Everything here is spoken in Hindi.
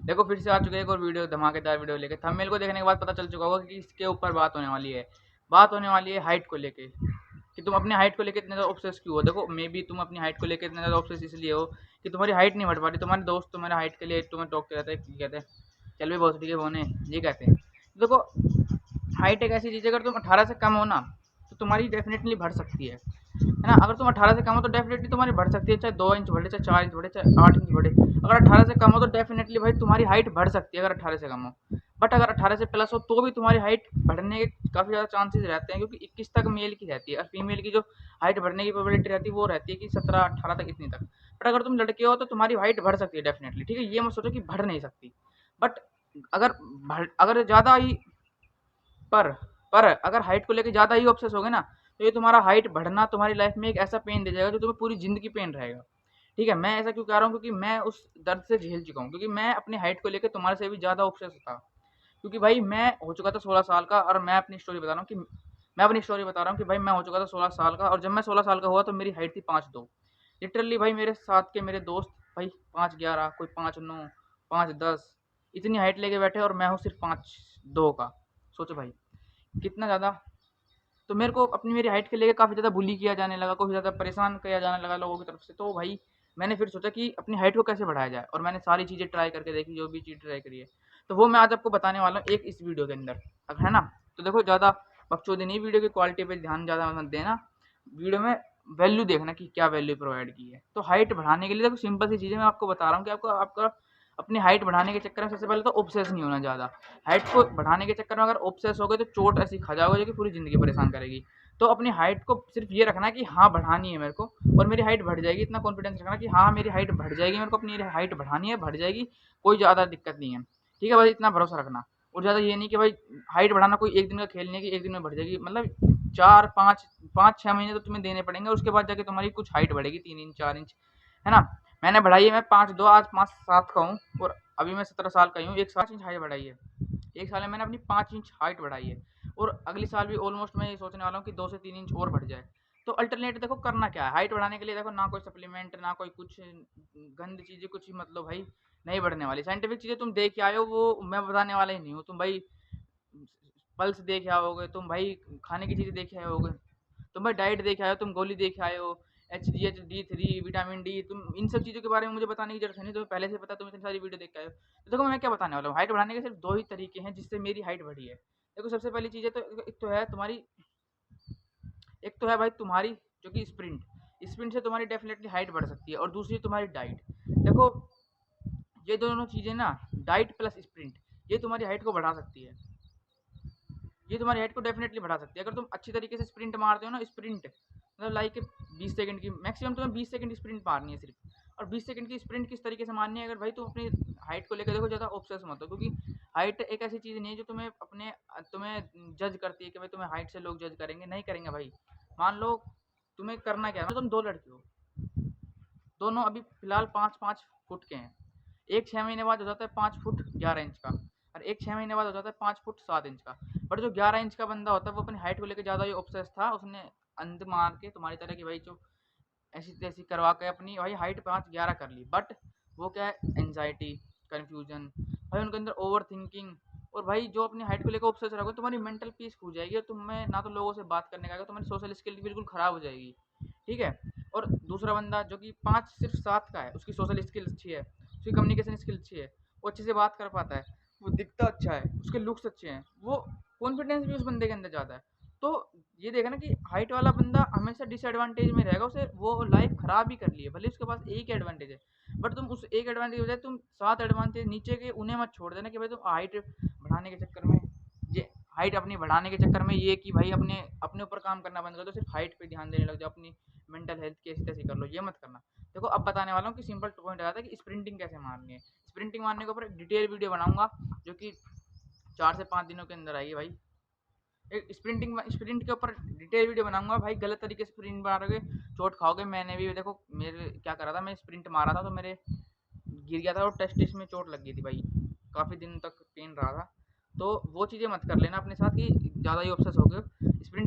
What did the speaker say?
देखो फिर से आ चुके हैं एक और वीडियो, धमाकेदार वीडियो लेके। थंबनेल को देखने के बाद पता चल चुका होगा कि इसके ऊपर बात होने वाली है। बात होने वाली है हाइट को लेके, कि तुम अपनी हाइट को लेके इतने ज़्यादा ऑब्सेस क्यों हो। देखो मे बी तुम अपनी हाइट को लेके इतने ज़्यादा ऑब्सेस इसलिए हो कि तुम्हारी हाइट नहीं बढ़ पा रही। तुम्हारे दोस्त तुम्हारे हाइट के लिए तुम्हें टोकते रहते हैं, कहते हैं चल भी बहुत ठीक है बोने, ये कहते हैं। देखो हाइट एक ऐसी चीज़ है, अगर तुम 18 से कम हो ना तो तुम्हारी डेफिनेटली बढ़ सकती है ना। अगर तुम 18 से कम हो तो डेफिनेटली तुम्हारी बढ़ सकती है, चाहे 2 इंच बढ़े, चाहे 4 इंच बढ़े, चाहे 8 इंच बढ़े। अगर 18 से कम हो तो डेफिनेटली भाई तुम्हारी हाइट बढ़ सकती है अगर 18 से कम हो। बट अगर 18 से प्लस हो तो भी तुम्हारी हाइट बढ़ने के काफ़ी ज़्यादा चांसेस रहते हैं, क्योंकि 21 तक मेल की रहती है और फीमेल की जो हाइट बढ़ने की प्रोबेबिलिटी रहती है वो रहती है कि 17-18 तक, इतनी तक। बट अगर तुम लड़के हो तो तुम्हारी हाइट बढ़ सकती है डेफिनेटली, ठीक है। ये मत सोचो कि बढ़ नहीं सकती। बट अगर अगर ज़्यादा ही पर पर अगर हाइट को लेके ज़्यादा ही ऑब्सेस होगे ना तो ये तुम्हारा हाइट बढ़ना तुम्हारी लाइफ में एक ऐसा पेन दे जाएगा जो तुम्हें पूरी ज़िंदगी पेन रहेगा, ठीक है। मैं ऐसा क्यों कह रहा हूँ, क्योंकि मैं उस दर्द से झेल चुका हूँ, क्योंकि मैं अपनी हाइट को लेकर तुम्हारे से भी ज़्यादा ऑब्सेस था। क्योंकि भाई मैं हो चुका था 16 साल का, और मैं अपनी स्टोरी बता रहा हूँ कि मैं अपनी स्टोरी बता रहा हूँ कि भाई मैं हो चुका था 16 साल का, और जब मैं 16 साल का हुआ तो मेरी हाइट थी 5'2". लिटरली भाई मेरे साथ के मेरे दोस्त भाई 5'11", कोई 5'9", 5'10", इतनी हाइट लेके बैठे और मैं हूँ सिर्फ 5'2" का। सोचो भाई कितना ज़्यादा। तो मेरे को अपनी मेरी हाइट के लेके काफ़ी ज़्यादा बुली किया जाने लगा, काफ़ी ज़्यादा परेशान किया जाने लगा लोगों की तरफ से। तो भाई मैंने फिर सोचा कि अपनी हाइट को कैसे बढ़ाया जाए, और मैंने सारी चीज़ें ट्राई करके देखी, जो भी चीज़ ट्राई करी है। तो वो मैं आज आपको बताने वाला हूँ एक इस वीडियो के अंदर, अब है ना। तो देखो ज़्यादा बकचोदी नहीं, वीडियो की क्वालिटी पे ध्यान ज़्यादा मत देना, वीडियो में वैल्यू देखना कि क्या वैल्यू प्रोवाइड की है। तो हाइट बढ़ाने के लिए देखो सिंपल सी चीज़ें मैं आपको बता रहा हूँ कि आपको आपका अपनी हाइट बढ़ाने के चक्कर में सबसे पहले तो ऑब्सेस नहीं होना ज़्यादा। हाइट को बढ़ाने के चक्कर में अगर ऑब्सेस हो गए तो चोट ऐसी खा जाओगे जो कि पूरी ज़िंदगी परेशान करेगी। तो अपनी हाइट को सिर्फ ये रखना है कि हाँ बढ़ानी है मेरे को, और मेरी हाइट बढ़ जाएगी, इतना कॉन्फिडेंस रखना कि हाँ मेरी हाइट बढ़ जाएगी, मेरे को अपनी हाइट बढ़ानी है, बढ़ जाएगी, कोई ज़्यादा दिक्कत नहीं है, ठीक है भाई, इतना भरोसा रखना। और ज़्यादा ये नहीं कि भाई हाइट बढ़ाना कोई एक दिन का खेल नहीं है कि एक दिन में बढ़ जाएगी। मतलब 4 5 5 6 महीने तो तुम्हें देने पड़ेंगे, उसके बाद जाके तुम्हारी कुछ हाइट बढ़ेगी 3 इंच 4 इंच, है ना। मैंने बढ़ाई है, मैं 5'2", आज 5'7" का हूँ, और अभी मैं 17 साल का ही हूँ। एक 5 इंच हाइट बढ़ाई है, एक साल में मैंने अपनी 5 इंच हाइट बढ़ाई है, और अगले साल भी ऑलमोस्ट मैं ये सोचने वाला हूँ कि 2 से 3 इंच और बढ़ जाए। तो अल्टरनेट देखो करना क्या है हाइट बढ़ाने के लिए, देखो ना कोई सप्लीमेंट, ना कोई कुछ गंद चीज़ें, कुछ ही मतलब भाई नहीं बढ़ने वाली। साइंटिफिक चीज़ें तुम देख के आए हो, वो मैं बताने वाला ही नहीं हूँ। तुम भाई पल्स देखे आओगे, तुम भाई खाने की चीज़ें देखे आए होगे, तुम भाई डाइट देखे आए हो, तुम गोली देखे आए हो, HGH D3 विटामिन डी, तुम इन सब चीज़ों के बारे में मुझे बताने की जरूरत है नहीं, तुम्हें पहले से पता, तुम इतनी सारी वीडियो देख के आए हो। तो देखो मैं क्या बताने वाला हूँ, हाइट बढ़ाने के सिर्फ दो ही तरीके हैं जिससे मेरी हाइट बढ़ी है। देखो सबसे पहली चीज़ है तो एक तो है तुम्हारी, एक तो है भाई तुम्हारी जो कि स्प्रिंट, स्प्रिंट से तुम्हारी डेफिनेटली हाइट बढ़ सकती है, और दूसरी तुम्हारी डाइट। देखो ये दोनों चीज़ें ना, डाइट प्लस स्प्रिंट, ये तुम्हारी हाइट को बढ़ा सकती है, ये तुम्हारी हाइट को डेफिनेटली बढ़ा सकती है। अगर तुम अच्छी तरीके से स्प्रिंट मारते हो ना, स्प्रिंट मतलब लाइक 20 सेकंड की, मैक्सिमम तुम्हें 20 सेकंड की स्प्रिंट मारनी है सिर्फ। और 20 सेकंड की स्प्रिंट किस तरीके से मारनी है, अगर भाई तुम अपनी हाइट को लेकर देखो ज़्यादा ऑब्सेस मत हो, क्योंकि हाइट एक ऐसी चीज़ नहीं है जो तुम्हें अपने तुम्हें जज करती है कि भाई तुम्हें हाइट से लोग जज करेंगे, नहीं करेंगे भाई। मान लो तुम्हें करना क्या है, तुम दो लड़के हो, दोनों अभी फिलहाल 5-5 फुट के हैं, एक 6 महीने बाद हो जाता है 5 फुट 11 इंच का, और एक 6 महीने बाद हो जाता है 5 फुट 7 इंच का। बट जो 11 इंच का बंदा होता है वो अपनी हाइट को लेकर ज़्यादा ही ऑब्सेस था, उसने अंध मार के तुम्हारी तरह की भाई जो ऐसी तैसी करवा के अपनी भाई हाइट 5'11" कर ली। बट वो क्या है, एनजाइटी, कन्फ्यूजन, भाई उनके अंदर ओवर थिंकिंग। और भाई जो अपनी हाइट को लेकर ऑब्सेस रहोगे तुम्हारी मेंटल पीस खो जाएगी, और तुम्हें ना तो लोगों से बात करने का आएगा, तुम्हारी सोशल स्किल बिल्कुल ख़राब हो जाएगी, ठीक है। और दूसरा बंदा जो कि 5 सिर्फ 7 का है, उसकी सोशल स्किल अच्छी है, उसकी कम्युनिकेशन स्किल अच्छी है, वो अच्छे से बात कर पाता है, वो दिखता अच्छा है, उसके लुक्स अच्छे हैं, वो कॉन्फिडेंस भी उस बंदे के अंदर ज़्यादा है। तो ये देखा ना कि हाइट वाला बंदा हमेशा डिसएडवांटेज में रहेगा, उसे वो लाइफ खराब ही कर ली है, भले उसके पास एक एडवांटेज है, बट तुम उस एक एडवांटेज की बजाय तुम 7 एडवांटेज नीचे के उन्हें मत छोड़ देना कि भाई तुम हाइट बढ़ाने के चक्कर में, ये हाइट अपनी बढ़ाने के चक्कर में ये कि भाई अपने अपने ऊपर काम करना बंद कर दो, सिर्फ हाइट पे ध्यान देने लग जाओ, अपनी मेंटल हेल्थ की ऐसी तैसी कर लो, ये मत करना। देखो अब बताने वाला हूँ कि सिंपल पॉइंट आता है कि स्प्रिंटिंग कैसे मारनी है। स्प्रिंटिंग मारने के ऊपर एक डिटेल वीडियो बनाऊंगा जो कि 4 से 5 दिनों के अंदर आएगी भाई। एक स्प्रिंट के ऊपर डिटेल वीडियो बनाऊंगा भाई, गलत तरीके से स्प्रिंट मारोगे चोट खाओगे। मैंने भी देखो मेरे क्या करा था, मैं स्प्रिंट मारा था तो मेरे गिर गया था और टेस्टिस में चोट लग गई थी भाई, काफ़ी दिन तक पेन रहा था। तो वो चीज़ें मत कर लेना अपने साथ कि ज़्यादा ही ऑब्सेस हो गए स्प्रिंट